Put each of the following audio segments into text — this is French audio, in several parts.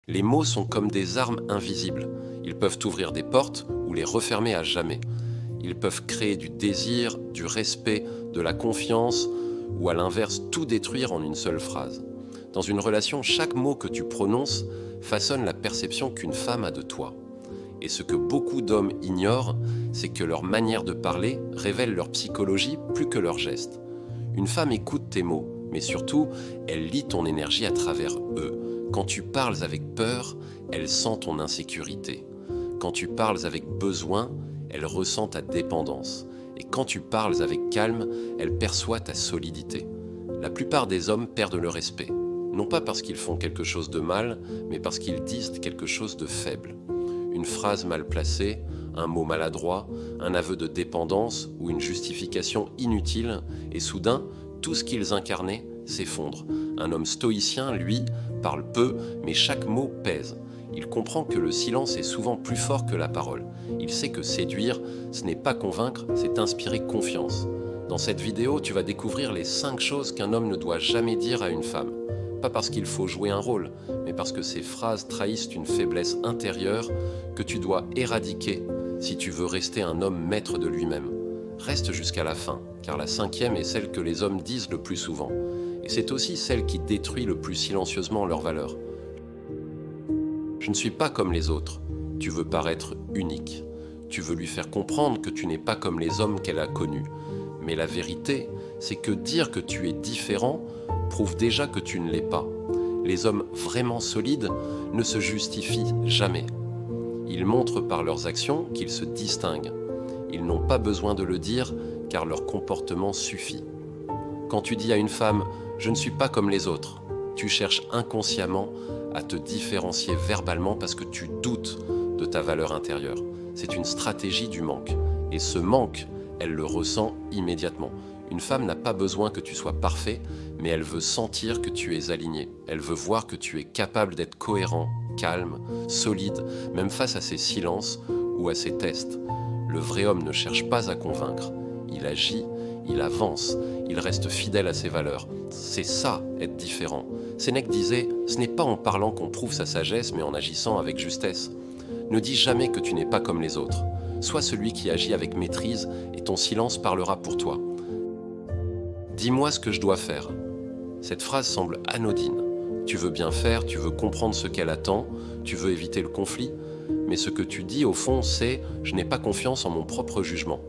Les mots sont comme des armes invisibles. Ils peuvent ouvrir des portes ou les refermer à jamais. Ils peuvent créer du désir, du respect, de la confiance ou à l'inverse tout détruire en une seule phrase. Dans une relation, chaque mot que tu prononces façonne la perception qu'une femme a de toi. Et ce que beaucoup d'hommes ignorent, c'est que leur manière de parler révèle leur psychologie plus que leurs gestes. Une femme écoute tes mots, mais surtout, elle lit ton énergie à travers eux. Quand tu parles avec peur, elle sent ton insécurité. Quand tu parles avec besoin, elle ressent ta dépendance. Et quand tu parles avec calme, elle perçoit ta solidité. La plupart des hommes perdent le respect. Non pas parce qu'ils font quelque chose de mal, mais parce qu'ils disent quelque chose de faible. Une phrase mal placée, un mot maladroit, un aveu de dépendance ou une justification inutile, et soudain, tout ce qu'ils incarnaient s'effondre. Un homme stoïcien, lui, parle peu, mais chaque mot pèse. Il comprend que le silence est souvent plus fort que la parole. Il sait que séduire, ce n'est pas convaincre, c'est inspirer confiance. Dans cette vidéo, tu vas découvrir les 5 choses qu'un homme ne doit jamais dire à une femme. Pas parce qu'il faut jouer un rôle, mais parce que ces phrases trahissent une faiblesse intérieure que tu dois éradiquer si tu veux rester un homme maître de lui-même. Reste jusqu'à la fin, car la 5e est celle que les hommes disent le plus souvent. Et c'est aussi celle qui détruit le plus silencieusement leurs valeurs. Je ne suis pas comme les autres. Tu veux paraître unique. Tu veux lui faire comprendre que tu n'es pas comme les hommes qu'elle a connus. Mais la vérité, c'est que dire que tu es différent prouve déjà que tu ne l'es pas. Les hommes vraiment solides ne se justifient jamais. Ils montrent par leurs actions qu'ils se distinguent. Ils n'ont pas besoin de le dire car leur comportement suffit. Quand tu dis à une femme « je ne suis pas comme les autres », tu cherches inconsciemment à te différencier verbalement parce que tu doutes de ta valeur intérieure. C'est une stratégie du manque. Et ce manque, elle le ressent immédiatement. Une femme n'a pas besoin que tu sois parfait, mais elle veut sentir que tu es aligné. Elle veut voir que tu es capable d'être cohérent, calme, solide, même face à ses silences ou à ses tests. Le vrai homme ne cherche pas à convaincre. Il agit, il avance, il reste fidèle à ses valeurs. C'est ça, être différent. Sénèque disait « Ce n'est pas en parlant qu'on prouve sa sagesse, mais en agissant avec justesse. » Ne dis jamais que tu n'es pas comme les autres. Sois celui qui agit avec maîtrise et ton silence parlera pour toi. Dis-moi ce que je dois faire. Cette phrase semble anodine. Tu veux bien faire, tu veux comprendre ce qu'elle attend, tu veux éviter le conflit, mais ce que tu dis au fond, c'est « je n'ai pas confiance en mon propre jugement ».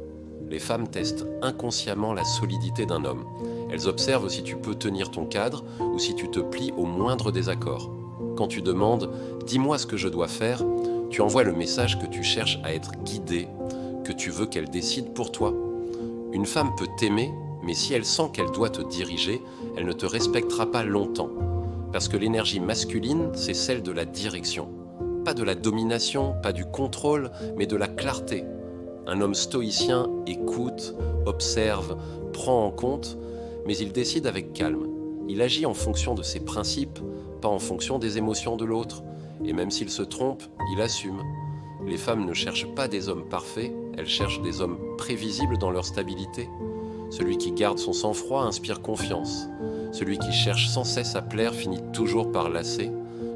Les femmes testent inconsciemment la solidité d'un homme. Elles observent si tu peux tenir ton cadre ou si tu te plies au moindre désaccord. Quand tu demandes « dis-moi ce que je dois faire », tu envoies le message que tu cherches à être guidé, que tu veux qu'elle décide pour toi. Une femme peut t'aimer, mais si elle sent qu'elle doit te diriger, elle ne te respectera pas longtemps. Parce que l'énergie masculine, c'est celle de la direction. Pas de la domination, pas du contrôle, mais de la clarté. Un homme stoïcien écoute, observe, prend en compte, mais il décide avec calme. Il agit en fonction de ses principes, pas en fonction des émotions de l'autre. Et même s'il se trompe, il assume. Les femmes ne cherchent pas des hommes parfaits, elles cherchent des hommes prévisibles dans leur stabilité. Celui qui garde son sang-froid inspire confiance. Celui qui cherche sans cesse à plaire finit toujours par lasser.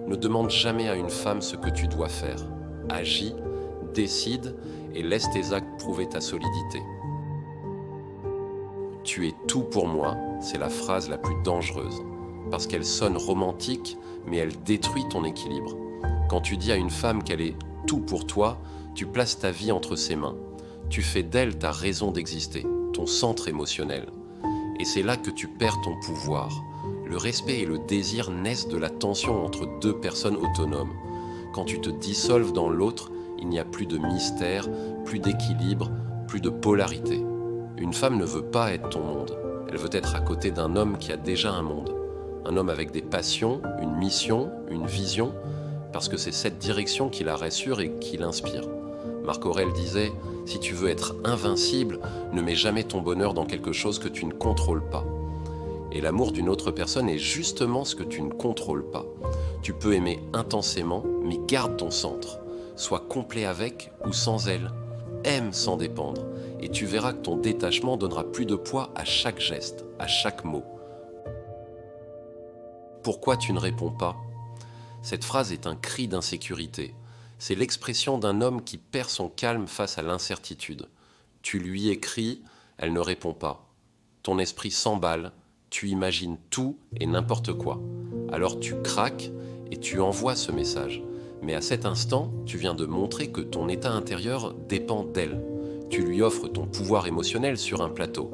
Ne demande jamais à une femme ce que tu dois faire. Agis, décide et laisse tes actes prouver ta solidité. Tu es tout pour moi, c'est la phrase la plus dangereuse. Parce qu'elle sonne romantique, mais elle détruit ton équilibre. Quand tu dis à une femme qu'elle est tout pour toi, tu places ta vie entre ses mains. Tu fais d'elle ta raison d'exister, ton centre émotionnel. Et c'est là que tu perds ton pouvoir. Le respect et le désir naissent de la tension entre deux personnes autonomes. Quand tu te dissolves dans l'autre, il n'y a plus de mystère, plus d'équilibre, plus de polarité. Une femme ne veut pas être ton monde. Elle veut être à côté d'un homme qui a déjà un monde. Un homme avec des passions, une mission, une vision, parce que c'est cette direction qui la rassure et qui l'inspire. Marc Aurèle disait « Si tu veux être invincible, ne mets jamais ton bonheur dans quelque chose que tu ne contrôles pas. » Et l'amour d'une autre personne est justement ce que tu ne contrôles pas. Tu peux aimer intensément, mais garde ton centre. Sois complet avec ou sans elle. Aime sans dépendre. Et tu verras que ton détachement donnera plus de poids à chaque geste, à chaque mot. Pourquoi tu ne réponds pas ? Cette phrase est un cri d'insécurité. C'est l'expression d'un homme qui perd son calme face à l'incertitude. Tu lui écris, elle ne répond pas. Ton esprit s'emballe, tu imagines tout et n'importe quoi. Alors tu craques et tu envoies ce message. Mais à cet instant, tu viens de montrer que ton état intérieur dépend d'elle. Tu lui offres ton pouvoir émotionnel sur un plateau.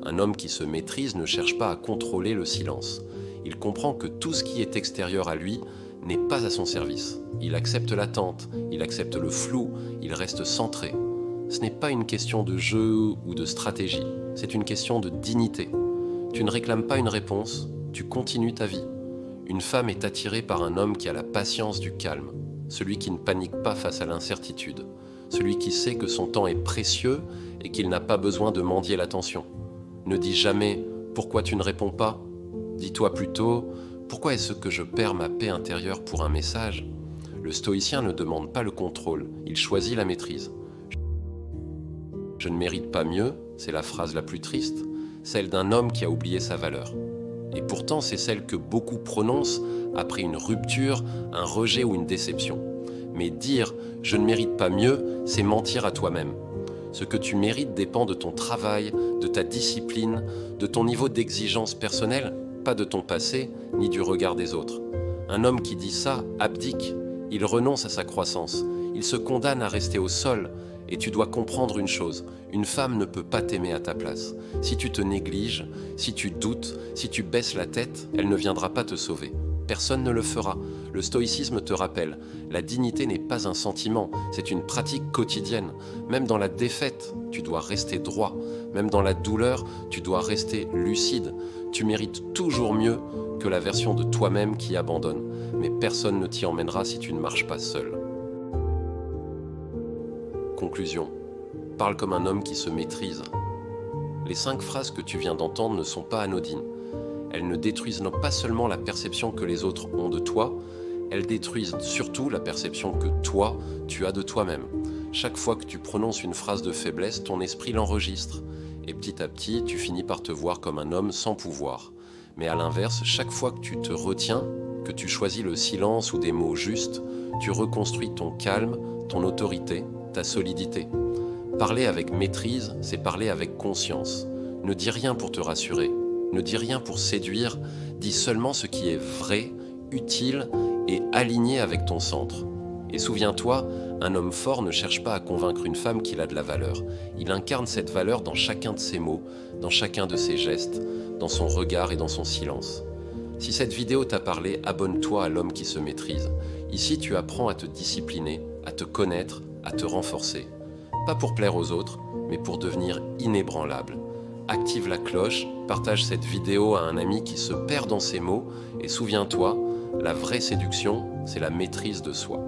Un homme qui se maîtrise ne cherche pas à contrôler le silence. Il comprend que tout ce qui est extérieur à lui n'est pas à son service. Il accepte l'attente, il accepte le flou, il reste centré. Ce n'est pas une question de jeu ou de stratégie, c'est une question de dignité. Tu ne réclames pas une réponse, tu continues ta vie. Une femme est attirée par un homme qui a la patience du calme, celui qui ne panique pas face à l'incertitude, celui qui sait que son temps est précieux et qu'il n'a pas besoin de mendier l'attention. Ne dis jamais « Pourquoi tu ne réponds pas ?» Dis-toi plutôt « Pourquoi est-ce que je perds ma paix intérieure pour un message ?» Le stoïcien ne demande pas le contrôle, il choisit la maîtrise. Je ne mérite pas mieux, c'est la phrase la plus triste, celle d'un homme qui a oublié sa valeur. Et pourtant, c'est celle que beaucoup prononcent après une rupture, un rejet ou une déception. Mais dire « je ne mérite pas mieux », c'est mentir à toi-même. Ce que tu mérites dépend de ton travail, de ta discipline, de ton niveau d'exigence personnelle, pas de ton passé, ni du regard des autres. Un homme qui dit ça abdique, il renonce à sa croissance, il se condamne à rester au sol. Et tu dois comprendre une chose, une femme ne peut pas t'aimer à ta place. Si tu te négliges, si tu doutes, si tu baisses la tête, elle ne viendra pas te sauver. Personne ne le fera. Le stoïcisme te rappelle, la dignité n'est pas un sentiment, c'est une pratique quotidienne. Même dans la défaite, tu dois rester droit. Même dans la douleur, tu dois rester lucide. Tu mérites toujours mieux que la version de toi-même qui abandonne. Mais personne ne t'y emmènera si tu ne marches pas seul. Conclusion. Parle comme un homme qui se maîtrise. Les 5 phrases que tu viens d'entendre ne sont pas anodines. Elles ne détruisent pas seulement la perception que les autres ont de toi, elles détruisent surtout la perception que toi, tu as de toi-même. Chaque fois que tu prononces une phrase de faiblesse, ton esprit l'enregistre. Et petit à petit, tu finis par te voir comme un homme sans pouvoir. Mais à l'inverse, chaque fois que tu te retiens, que tu choisis le silence ou des mots justes, tu reconstruis ton calme, ton autorité, ta solidité. Parler avec maîtrise, c'est parler avec conscience. Ne dis rien pour te rassurer, ne dis rien pour séduire, dis seulement ce qui est vrai, utile et aligné avec ton centre. Et souviens-toi, un homme fort ne cherche pas à convaincre une femme qu'il a de la valeur. Il incarne cette valeur dans chacun de ses mots, dans chacun de ses gestes, dans son regard et dans son silence. Si cette vidéo t'a parlé, abonne-toi à l'homme qui se maîtrise. Ici, tu apprends à te discipliner, à te connaître, à te renforcer. Pas pour plaire aux autres, mais pour devenir inébranlable. Active la cloche, partage cette vidéo à un ami qui se perd dans ses mots et souviens-toi, la vraie séduction, c'est la maîtrise de soi.